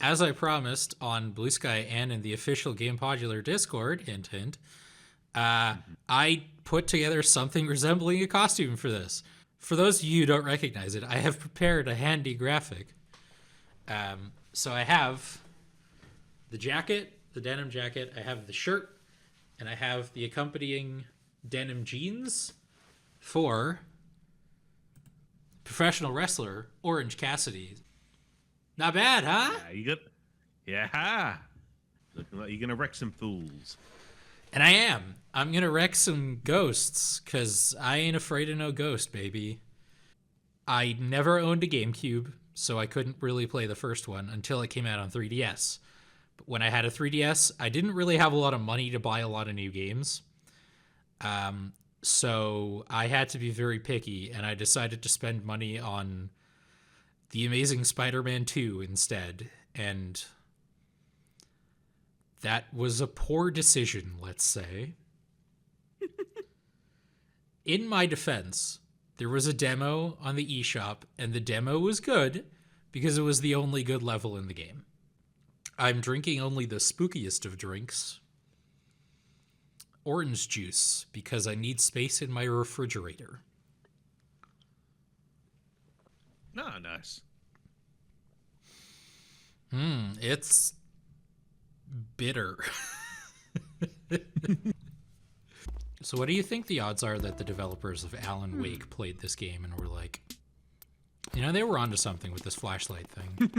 As I promised on Blue Sky and in the official Gamepodular Discord, hint, hint, I put together something resembling a costume for this. For those of you who don't recognize it, I have prepared a handy graphic. So I have the jacket, the denim jacket, I have the shirt, and I have the accompanying denim jeans for professional wrestler Orange Cassidy. Not bad, huh? Yeah. Looking like you're gonna wreck some fools. And I am. I'm gonna wreck some ghosts, because I ain't afraid of no ghost, baby. I never owned a GameCube, so I couldn't really play the first one until it came out on 3DS. But when I had a 3DS, I didn't really have a lot of money to buy a lot of new games. So I had to be very picky, and I decided to spend money on The Amazing Spider-Man 2 instead. And that was a poor decision, let's say. In my defense, there was a demo on the eShop, and the demo was good because it was the only good level in the game. I'm drinking only the spookiest of drinks. Orange juice, because I need space in my refrigerator. No, nice. It's bitter. So what do you think the odds are that the developers of Alan Wake played this game and were like, they were onto something with this flashlight thing.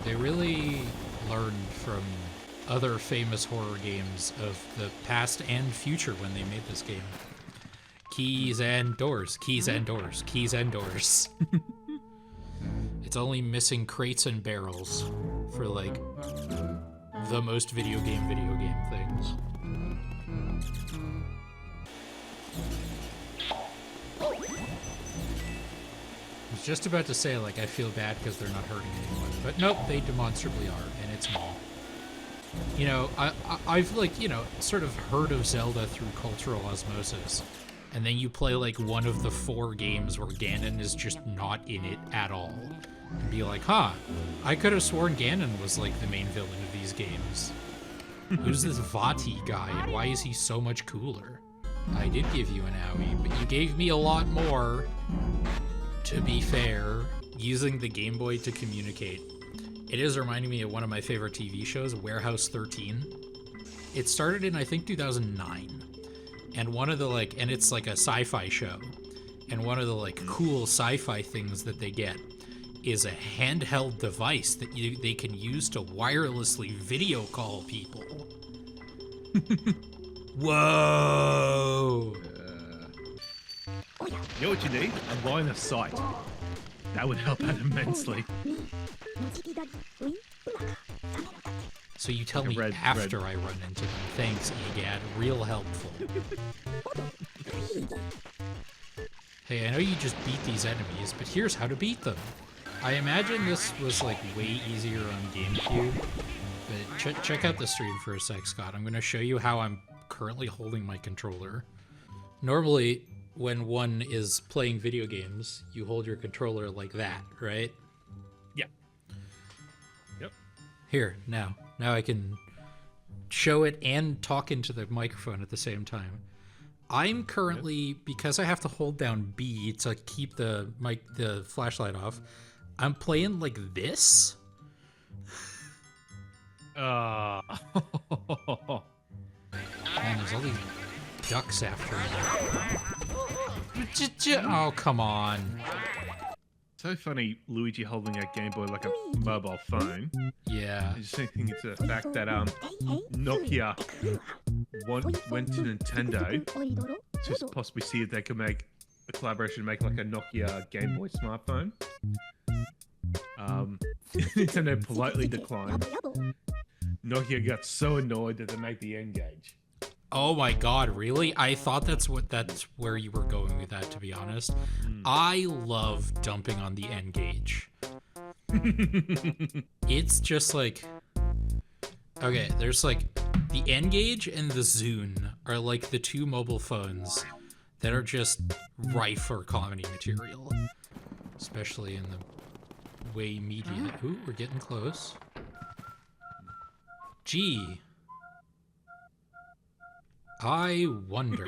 They really learned from other famous horror games of the past and future when they made this game. Keys and doors, keys and doors, keys and doors. It's only missing crates and barrels for, like, the most video game things. I was just about to say, like, I feel bad because they're not hurting anyone, but nope, they demonstrably are, and it's me. I've, like, sort of heard of Zelda through cultural osmosis, and then you play, like, one of the 4 games where Ganon is just not in it at all. And be like, I could have sworn Ganon was, like, the main villain of these games. Who's this Vati guy, and why is he so much cooler? I did give you an owie, but you gave me a lot more. To be fair, using the Game Boy to communicate. It is reminding me of one of my favorite TV shows, Warehouse 13. It started in, I think, 2009. And one of the, like, and it's like a sci-fi show. And one of the, like, cool sci-fi things that they get is a handheld device that they can use to wirelessly video call people. Whoa! You know what you need? A line of sight. That would help out immensely. So you tell me after I run into them. Thanks, Egad. Real helpful. Hey, I know you just beat these enemies, but here's how to beat them. I imagine this was, like, way easier on GameCube, but check out the stream for a sec, Scott. I'm going to show you how I'm currently holding my controller. Normally, when one is playing video games, you hold your controller like that, right? Yeah. Yep. Here, now I can show it and talk into the microphone at the same time. I'm currently, because I have to hold down B to keep the flashlight off, I'm playing like this. Oh, Man, there's all these ducks after me. Oh, come on. so funny, Luigi holding a Game Boy like a mobile phone. Yeah. I just think it's the fact that Nokia went to Nintendo to possibly see if they could make a collaboration, make like a Nokia Game Boy smartphone. Nintendo politely declined. Nokia got so annoyed that they made the N-Gage. Oh my god, really? I thought that's where you were going with that, to be honest. I love dumping on the N-Gage. It's just like... Okay, there's like... The N-Gage and the Zune are like the 2 mobile phones that are just rife for comedy material. Especially in the Midway Media. Ooh, we're getting close. Gee. I wonder.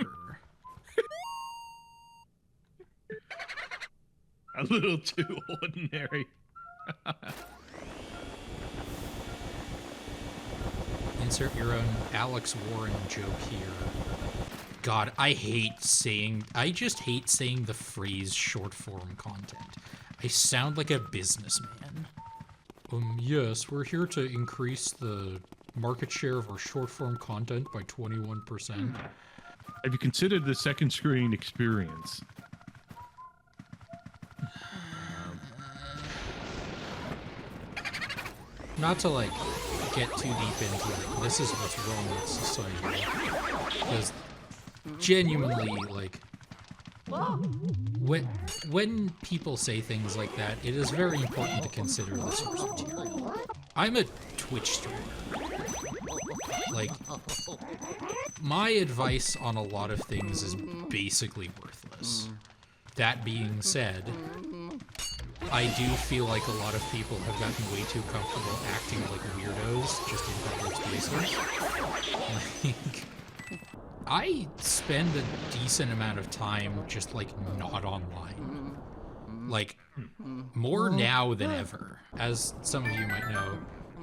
A little too ordinary. Insert your own Alex Warren joke here. God, I just hate saying the phrase short form content. I sound like a businessman. Yes, we're here to increase the market share of our short form content by 21%. Have you considered the second screen experience? Not to like get too deep into like this is what's wrong with society, because genuinely like when people say things like that, it is very important to consider the source material. I'm a Twitch streamer. Like, my advice on a lot of things is basically worthless. That being said, I do feel like a lot of people have gotten way too comfortable acting like weirdos just in public spaces. Like, I spend a decent amount of time just like not online. Like, more now than ever. As some of you might know,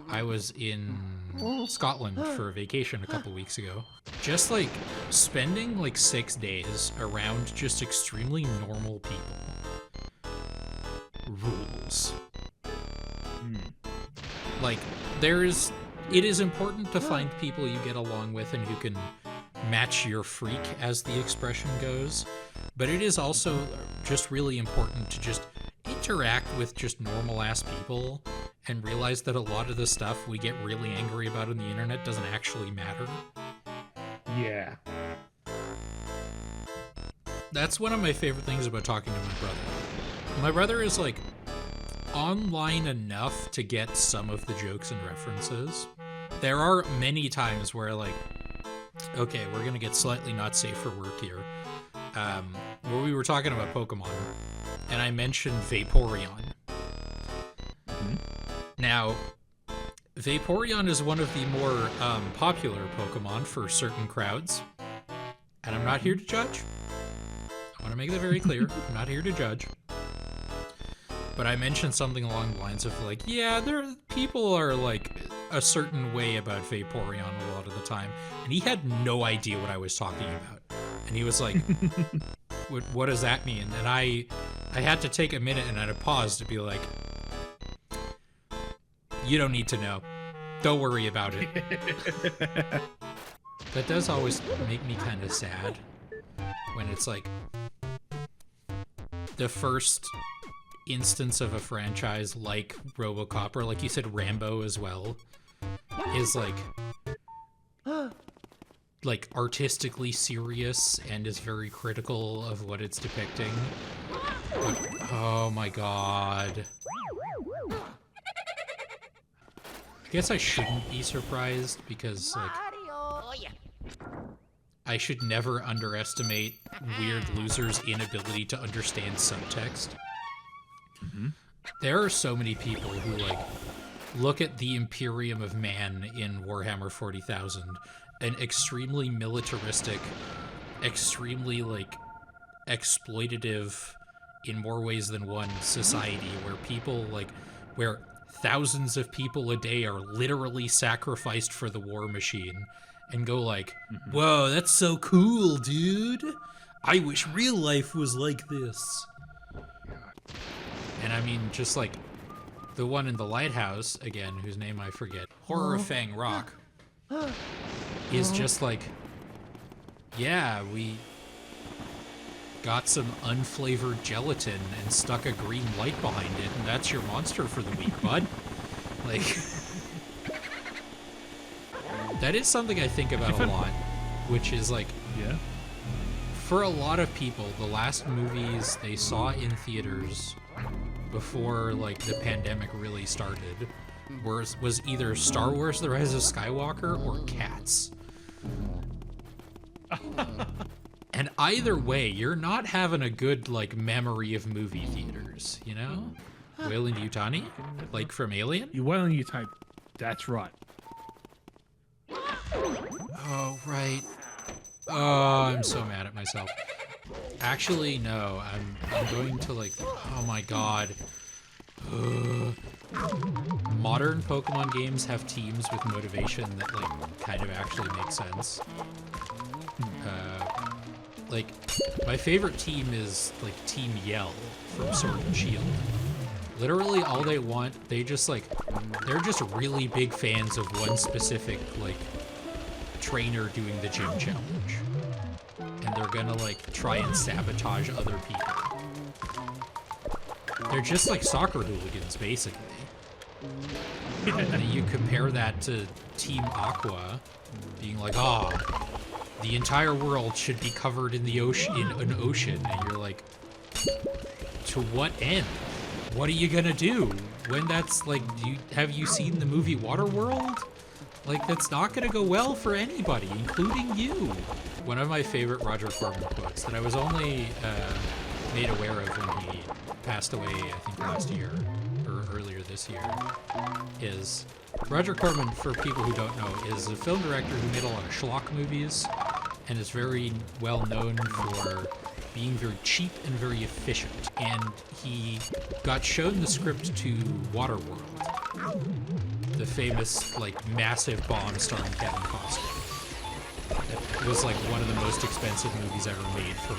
I was in Scotland for a vacation a couple weeks ago. Just like spending like 6 days around just extremely normal people. Rules. Like, it is important to find people you get along with and who can match your freak, as the expression goes, but it is also just really important to just interact with just normal ass people and realize that a lot of the stuff we get really angry about on the internet doesn't actually matter. Yeah. That's one of my favorite things about talking to my brother. My brother is like online enough to get some of the jokes and references. There are many times where like, okay, we're gonna get slightly not safe for work here, where we were talking about Pokemon, and I mentioned Vaporeon. Now, Vaporeon is one of the more popular Pokemon for certain crowds, and I'm not here to judge. I want to make that very clear. I'm not here to judge. But I mentioned something along the lines of like, yeah, people are like a certain way about Vaporeon a lot of the time, and he had no idea what I was talking about, and he was like, what does that mean? And I had to take a minute and I had to pause to be like, you don't need to know, don't worry about it. That does always make me kind of sad when it's like the first instance of a franchise like RoboCop, or like you said, Rambo as well, is like artistically serious and is very critical of what it's depicting. But, oh my god. I guess I shouldn't be surprised, because like I should never underestimate weird losers' inability to understand subtext. There are so many people who like look at the Imperium of Man in Warhammer 40,000, an extremely militaristic, extremely like exploitative in more ways than one society where thousands of people a day are literally sacrificed for the war machine, and go like, whoa, that's so cool, dude. I wish real life was like this. And I mean, just like the one in the lighthouse, again, whose name I forget, Horror of Fang Rock, is just like, yeah, we got some unflavored gelatin and stuck a green light behind it, and that's your monster for the week, bud. Like, that is something I think about a lot, which is like, yeah, for a lot of people, the last movies they saw in theaters before like the pandemic really started was either Star Wars: The Rise of Skywalker or Cats. And either way, you're not having a good like memory of movie theaters, you know? Weyland Yutani? Like from Alien? You Weyland Yutani. That's right. Oh, right. Oh, I'm so mad at myself. Actually, no. I'm going to like... Oh my god. Modern Pokemon games have teams with motivation that like kind of actually makes sense. Like, my favorite team is like Team Yell from Sword and Shield. Literally all they want, they're just really big fans of one specific like trainer doing the gym challenge. And they're gonna like try and sabotage other people. They're just like soccer hooligans, basically. And then you compare that to Team Aqua being like, the entire world should be covered in the ocean, in an ocean, and you're like, to what end? What are you gonna do when that's like? Have you seen the movie Waterworld? Like, that's not gonna go well for anybody, including you. One of my favorite Roger Corman quotes that I was only made aware of when he passed away, I think last year or earlier this year, is Roger Corman, for people who don't know, is a film director who made a lot of schlock movies and is very well known for being very cheap and very efficient. And he got shown the script to Waterworld, the famous, like, massive bomb starring Kevin Costner. It was, like, one of the most expensive movies ever made for a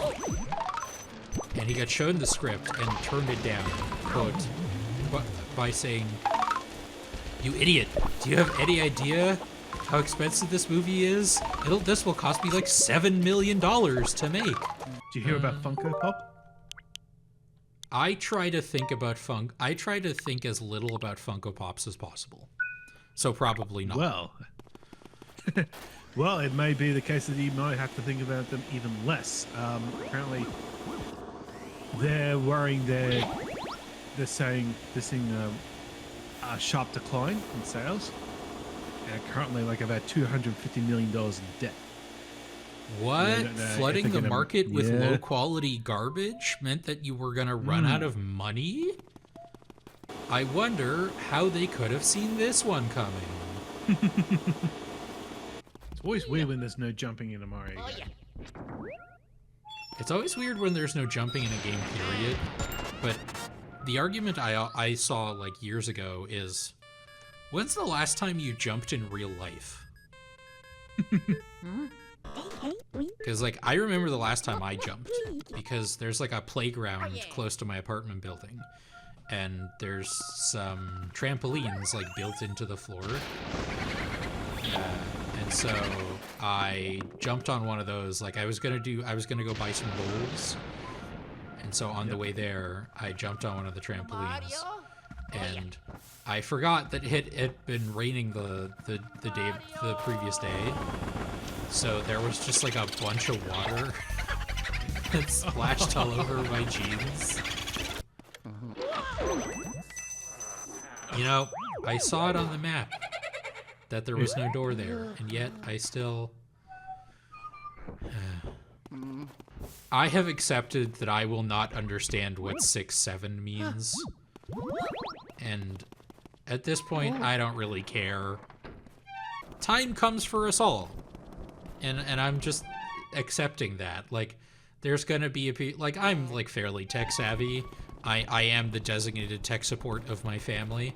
long time. And he got shown the script and turned it down, quote, by saying, "You idiot, do you have any idea how expensive this movie is? This will cost me like $7 million to make." Did you hear about Funko Pop? I try to think as little about Funko Pops as possible. So probably not. Well, well, it may be the case that you might have to think about them even less. Apparently, they're worrying they're saying this thing a sharp decline in sales. Currently, like about $250 million in debt. What? Flooding the market with low quality garbage meant that you were gonna run out of money? I wonder how they could have seen this one coming. It's always weird when there's no jumping in a Mario game. It's always weird when there's no jumping in a game, period. But the argument I saw like years ago is, when's the last time you jumped in real life? Because like I remember the last time I jumped, because there's like a playground close to my apartment building, and there's some trampolines like built into the floor. And so I jumped on one of those. Like I was gonna go buy some bowls, and so on the way there, I jumped on one of the trampolines, and I forgot that it had been raining the previous day, so there was just like a bunch of water that splashed all over my jeans. You know, I saw it on the map that there was no door there, and yet I still... I have accepted that I will not understand what 6-7 means. And at this point, I don't really care. Time comes for us all. And I'm just accepting that. Like, there's gonna be like, I'm like fairly tech savvy. I am the designated tech support of my family.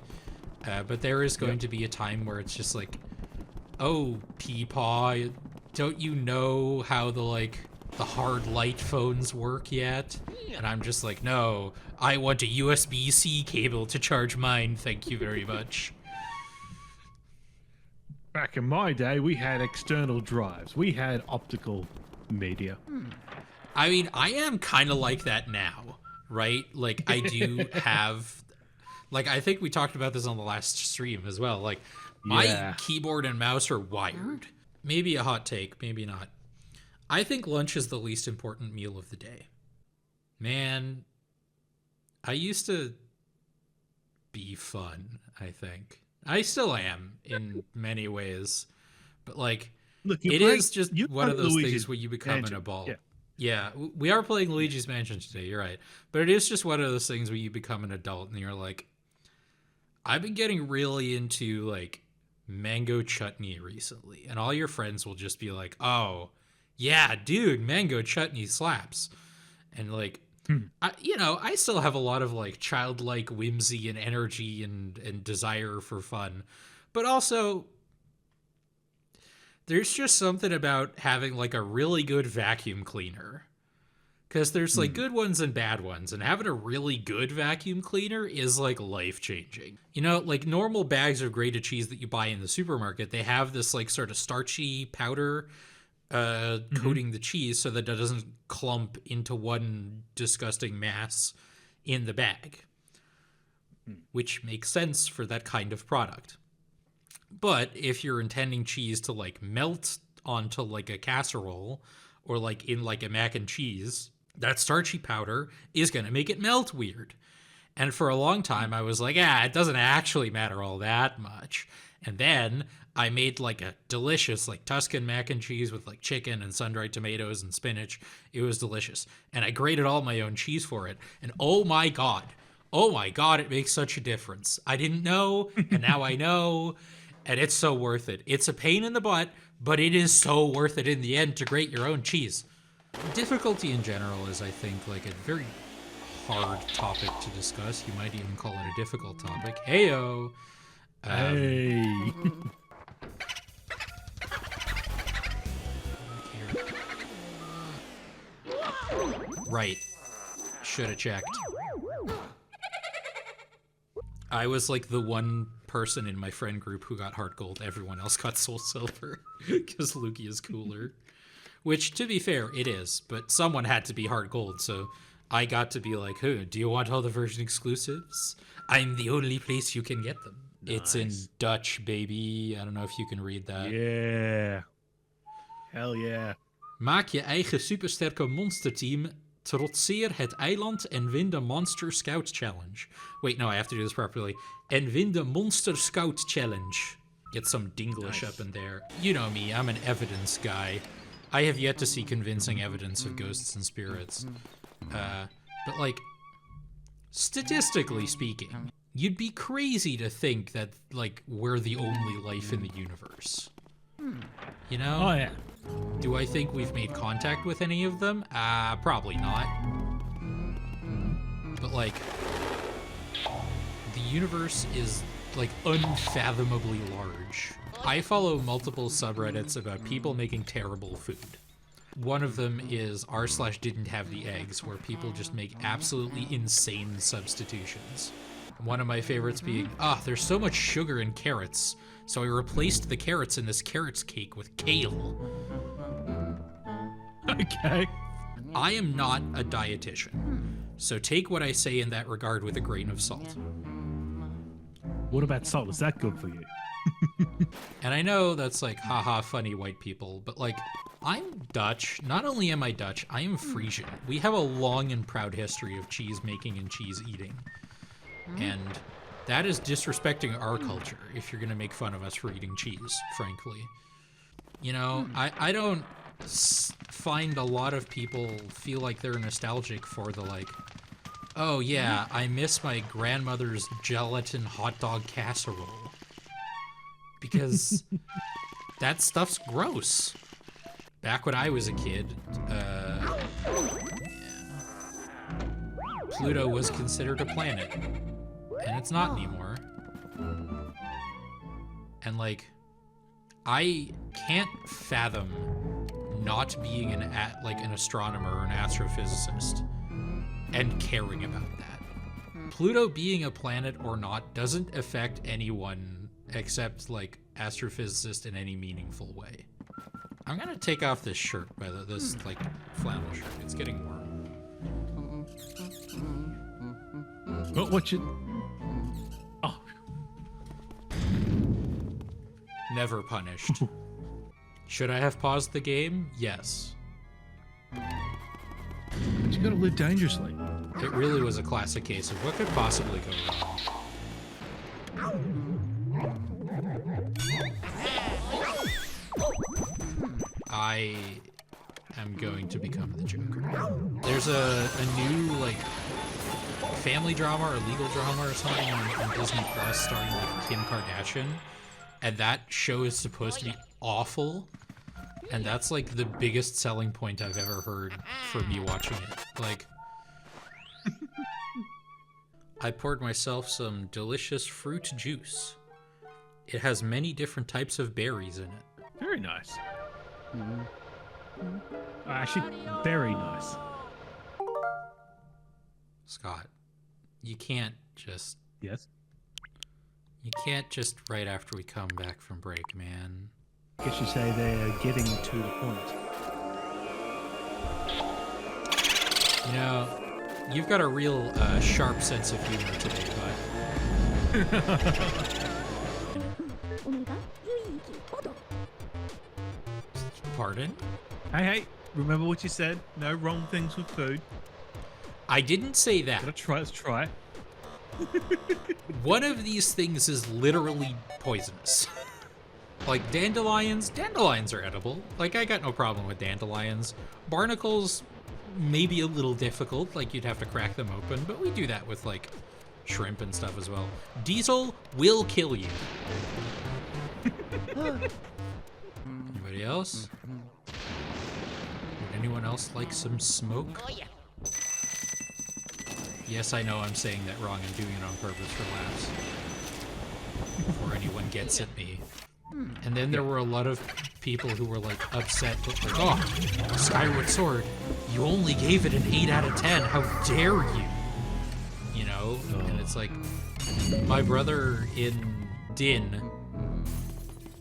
But there is going to be a time where it's just like, oh, Peepaw, don't you know how the hard light phones work yet? And I'm just like, no, I want a USB-C cable to charge mine, thank you very much. Back in my day, we had external drives. We had optical media. I mean, I am kind of like that now, right? Like, I do have... Like, I think we talked about this on the last stream as well. Like, my keyboard and mouse are wired. Maybe a hot take, maybe not. I think lunch is the least important meal of the day. Man, I used to be fun, I think. I still am in many ways. But, like, look, it is just one of those things where you become an adult. Yeah, we are playing Luigi's Mansion today, you're right. But it is just one of those things where you become an adult and you're like, I've been getting really into like mango chutney recently. And all your friends will just be like, oh, yeah, dude, mango chutney slaps. And like, I still have a lot of like childlike whimsy and energy and desire for fun. But also, there's just something about having like a really good vacuum cleaner. Because there's like good ones and bad ones, and having a really good vacuum cleaner is like life changing. You know, like normal bags of grated cheese that you buy in the supermarket, they have this like sort of starchy powder coating the cheese so that it doesn't clump into one disgusting mass in the bag, which makes sense for that kind of product. But if you're intending cheese to like melt onto like a casserole or like in like a mac and cheese, that starchy powder is going to make it melt weird. And for a long time, I was like, it doesn't actually matter all that much. And then I made like a delicious like Tuscan mac and cheese with like chicken and sun-dried tomatoes and spinach. It was delicious. And I grated all my own cheese for it. And oh my God, it makes such a difference. I didn't know, and now I know. And it's so worth it. It's a pain in the butt, but it is so worth it in the end to grate your own cheese. Difficulty in general is, I think, like a very hard topic to discuss. You might even call it a difficult topic. Heyo! Hey! Right. Should have checked. I was like the one person in my friend group who got heart gold. Everyone else got soul silver because Luigi is cooler. Which, to be fair, it is. But someone had to be heart gold, so I got to be like, hey, do you want all the version exclusives? I'm the only place you can get them. Nice. It's in Dutch, baby. I don't know if you can read that. Yeah. Hell yeah. Maak je eigen supersterke monsterteam. Trotseer het eiland en win de Monster Scout Challenge. Wait, no, I have to do this properly. En win de Monster Scout Challenge. Get some Dinglish up in there. You know me, I'm an evidence guy. I have yet to see convincing evidence of ghosts and spirits. But like, statistically speaking, you'd be crazy to think that, like, we're the only life in the universe. You know? Oh, yeah. Do I think we've made contact with any of them? Probably not. But, like, the universe is, like, unfathomably large. I follow multiple subreddits about people making terrible food. One of them is r/didn't have the eggs, where people just make absolutely insane substitutions. One of my favorites being, there's so much sugar in carrots, so I replaced the carrots in this carrots cake with kale. Okay. I am not a dietitian, so take what I say in that regard with a grain of salt. What about salt? Is that good for you? And I know that's like, haha, funny white people, but like, I'm Dutch. Not only am I Dutch, I am Frisian. We have a long and proud history of cheese making and cheese eating. And that is disrespecting our culture if you're going to make fun of us for eating cheese, frankly. You know, I don't find a lot of people feel like they're nostalgic for the like, oh yeah, I miss my grandmother's gelatin hot dog casserole. Because that stuff's gross. Back when I was a kid, Pluto was considered a planet. And it's not anymore. And like, I can't fathom not being an astronomer or an astrophysicist and caring about that. Pluto being a planet or not doesn't affect anyone except like astrophysicists in any meaningful way. I'm gonna take off this shirt, by this like flannel shirt. It's getting warm. What you? Oh. Never punished. Should I have paused the game? Yes. But you gotta live dangerously. It really was a classic case of what could possibly go wrong. I am I'm going to become the Joker. There's a new, like, family drama or legal drama or something on Disney Plus starring, like, Kim Kardashian. And that show is supposed to be awful. And that's, like, the biggest selling point I've ever heard for me watching it. Like, I poured myself some delicious fruit juice. It has many different types of berries in it. Very nice. Actually, very nice. Scott, you can't just... Yes. You can't just right after we come back from break, man. I guess you say they're getting to the point. You know, you've got a real sharp sense of humor today, bud. Pardon? Hey, remember what you said? No wrong things with food. I didn't say that. Let's try. One of these things is literally poisonous. Like dandelions are edible. Like, I got no problem with dandelions. Barnacles, maybe a little difficult, like you'd have to crack them open, but we do that with, like, shrimp and stuff as well. Diesel will kill you. Anybody else? Would anyone else like some smoke? Yes, I know I'm saying that wrong and doing it on purpose for laughs. Before anyone gets at me. And then there were a lot of people who were, like, upset, but like, oh, Skyward Sword, you only gave it an 8 out of 10, how dare you? You know? And it's like, my brother in Din,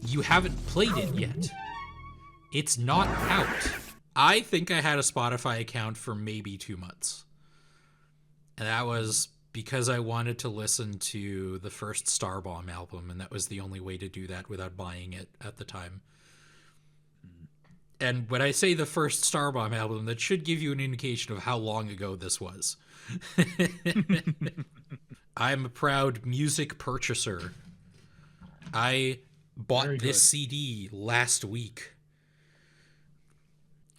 you haven't played it yet. It's not out. I think I had a Spotify account for maybe 2 months. And that was because I wanted to listen to the first Starbomb album, and that was the only way to do that without buying it at the time. And when I say the first Starbomb album, that should give you an indication of how long ago this was. I'm a proud music purchaser. I bought this CD last week.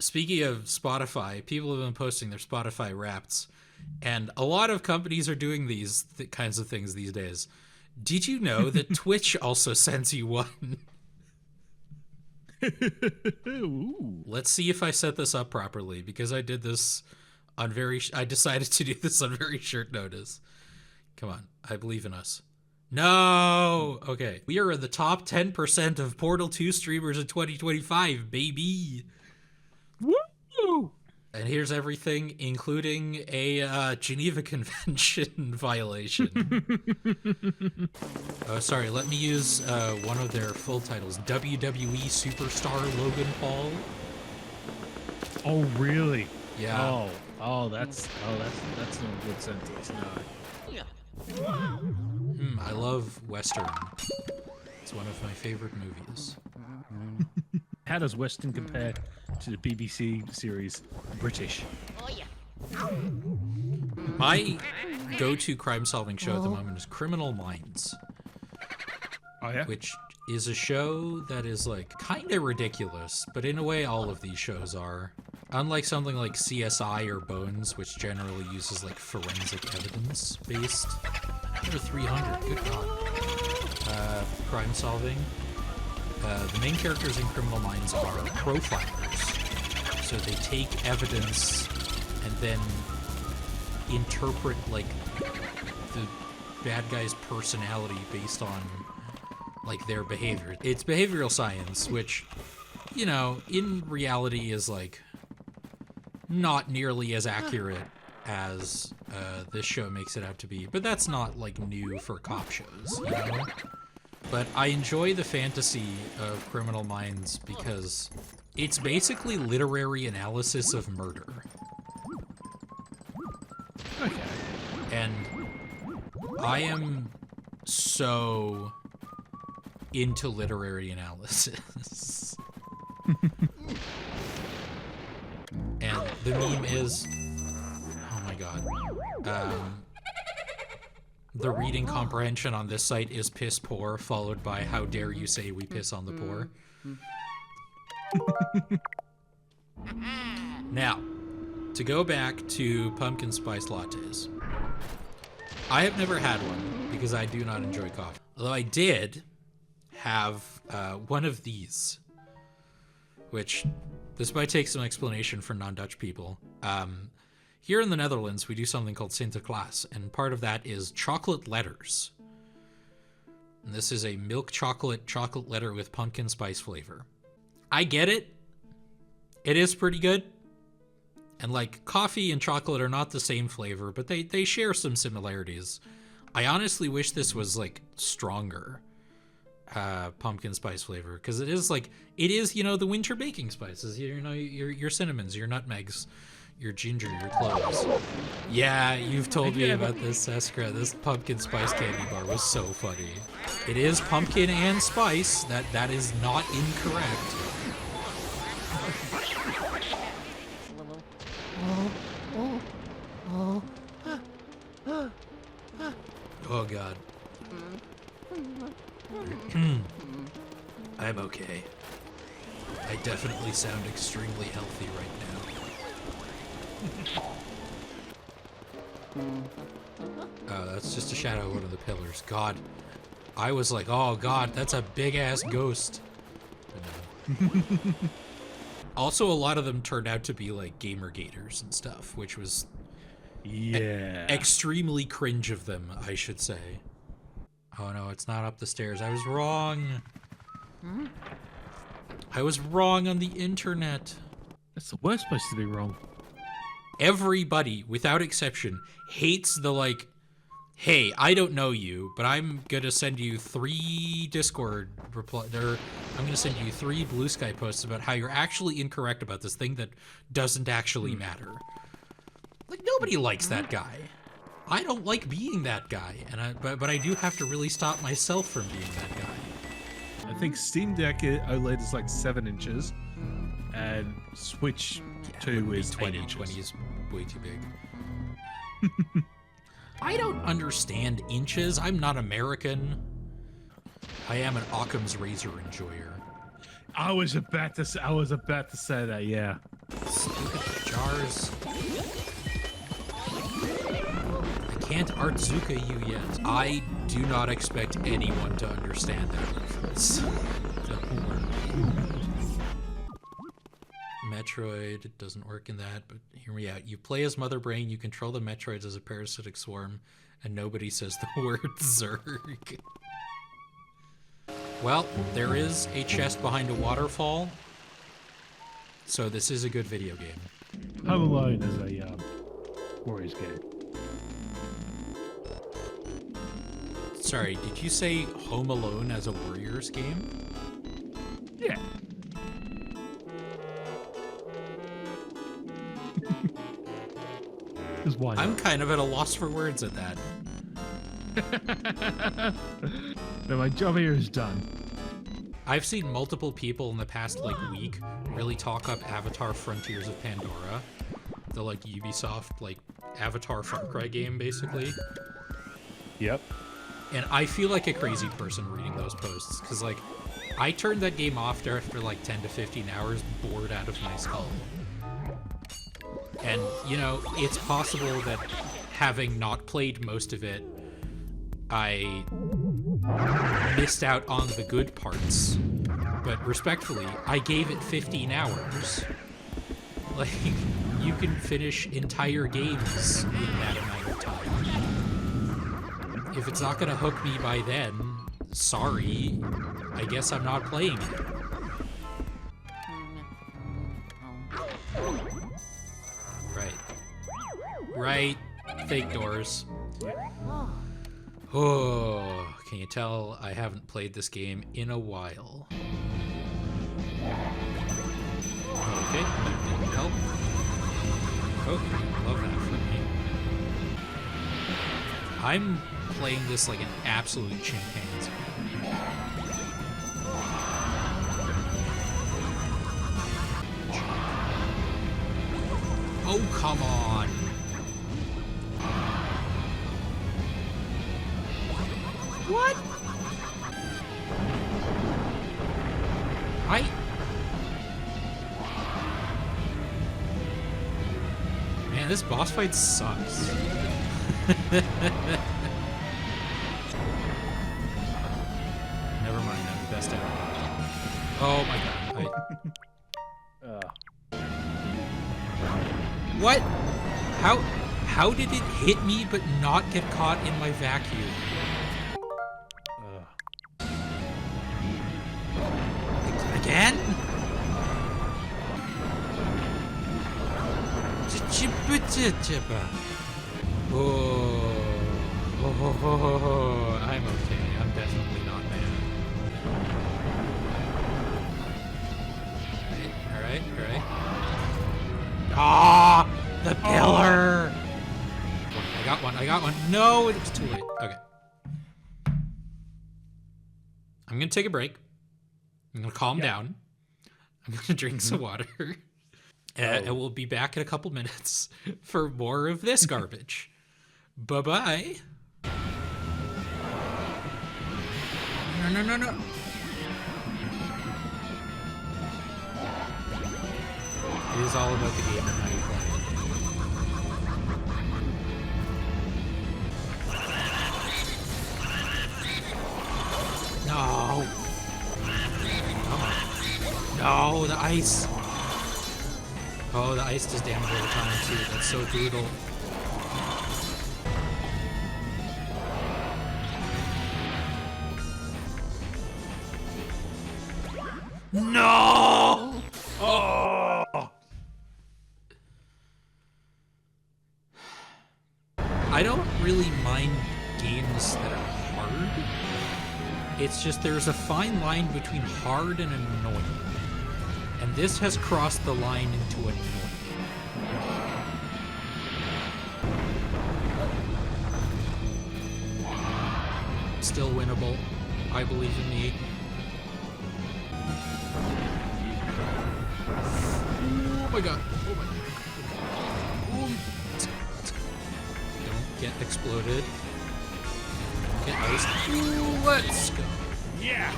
Speaking of Spotify, people have been posting their Spotify Wrappeds, and a lot of companies are doing these kinds of things these days. Did you know that Twitch also sends you one? Let's see if I set this up properly, because I did this on I decided to do this on very short notice. Come on, I believe in us. No! Okay, we are in the top 10% of Portal 2 streamers in 2025, baby! Woo! And here's everything, including a Geneva Convention violation. Oh, sorry, let me use one of their full titles. WWE Superstar Logan Paul. Oh, really? Yeah. Oh, that's not a good sentence. No. I love Western. It's one of my favorite movies. How does Western compare to the BBC series British? My go-to crime-solving show at the moment is Criminal Minds. Oh, yeah? Which is a show that is, like, kind of ridiculous, but in a way all of these shows are. Unlike something like CSI or Bones, which generally uses, like, forensic evidence-based. Under 300, good god. Crime-solving. The main characters in Criminal Minds are profilers. So they take evidence and then interpret, like, the bad guy's personality based on, like, their behavior. It's behavioral science, which, you know, in reality is, like, not nearly as accurate as this show makes it out to be. But that's not, like, new for cop shows, you know? But I enjoy the fantasy of Criminal Minds because it's basically literary analysis of murder. Okay. And I am so into literary analysis. And the meme is, oh my god, the reading comprehension on this site is piss poor, followed by how dare you say we piss on the poor. Now, to go back to pumpkin spice lattes. I have never had one because I do not enjoy coffee. Although I did have one of these, which this might take some explanation for non-Dutch people. Here in the Netherlands, we do something called Sinterklaas, and part of that is chocolate letters. And this is a milk chocolate letter with pumpkin spice flavor. I get it. It is pretty good. And like coffee and chocolate are not the same flavor, but they share some similarities. I honestly wish this was like stronger pumpkin spice flavor, because it is, you know, the winter baking spices. You know, your cinnamons, your nutmegs, your ginger, your cloves. Yeah, you've told me about this, Eskra. This pumpkin spice candy bar was so funny. It is pumpkin and spice. That is not incorrect. Oh God. I'm okay. I definitely sound extremely healthy right now. Oh, that's just a shadow of one of the pillars. God. I was like, oh God, that's a big ass ghost. But no. Also, a lot of them turned out to be like gamer gators and stuff, which was extremely cringe of them, I should say. Oh no, it's not up the stairs. I was wrong. I was wrong on the internet. That's the worst place to be wrong. Everybody, without exception, hates the like, hey, I don't know you, but I'm gonna send you 3 Discord I'm gonna send you 3 Blue Sky posts about how you're actually incorrect about this thing that doesn't actually matter. Like, nobody likes that guy. I don't like being that guy, and but I do have to really stop myself from being that guy. I think Steam Deck OLED is like 7 inches, and Switch 2 is 20 inches. 20 is way too big. I don't understand inches. I'm not American. I am an Occam's razor enjoyer. I was about to say that, yeah. Stupid jars. I can't Artzuka you yet. I do not expect anyone to understand that reference. Don't worry. Metroid, it doesn't work in that, but hear me out. You play as Mother Brain, you control the Metroids as a parasitic swarm, and nobody says the word Zerg. Well, there is a chest behind a waterfall, so this is a good video game. Home Alone is a Warriors game. Sorry, did you say Home Alone as a Warriors game? Yeah. Why not? I'm kind of at a loss for words at that. No, my job here is done. I've seen multiple people in the past week really talk up Avatar Frontiers of Pandora, the Ubisoft Avatar Far Cry game basically. Yep. And I feel like a crazy person reading those posts because I turned that game off after 10 to 15 hours, bored out of my skull. And, you know, it's possible that having not played most of it, I missed out on the good parts. But respectfully, I gave it 15 hours. You can finish entire games in that amount of time. If it's not gonna hook me by then, sorry, I guess I'm not playing it. Right. Fake doors. Oh, can you tell I haven't played this game in a while? Okay, that didn't help. Oh, love that for me. I'm playing this like an absolute chimpanzee. Oh, come on. What? Man, this boss fight sucks. Never mind, I'm the best ever. Oh my god. What? How did it hit me but not get caught in my vacuum? Again? Oh, I'm okay. I'm definitely not mad. Alright. Ah, the pillar! I got one. No, it was too late. Okay. I'm gonna take a break. I'm gonna calm down. I'm gonna drink some water. And we'll be back in a couple minutes for more of this garbage. Bye-bye. No. It is all about the game and how you play it. No. Come on. No, the ice. Oh, the ice does damage over time too. That's so brutal. No! Oh! I don't really mind games that are hard. It's just there's a fine line between hard and annoying. And this has crossed the line into annoying. Still winnable. I believe in me. Oh my god. Oh my god. Let's go. Don't get exploded. Get iced. Let's go. Yeah!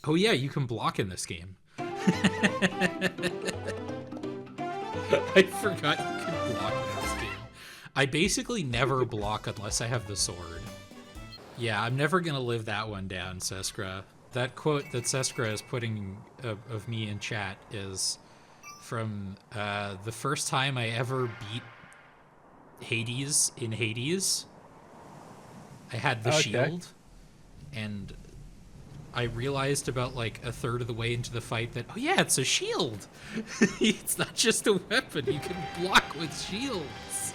Oh yeah, you can block in this game. I forgot you can block in this game. I basically never block unless I have the sword. Yeah, I'm never gonna live that one down, Seskra. That quote that Seskra is putting of me in chat is from the first time I ever beat Hades in Hades. I had the shield, and I realized about like a third of the way into the fight that, oh yeah, it's a shield. It's not just a weapon. You can block with shields.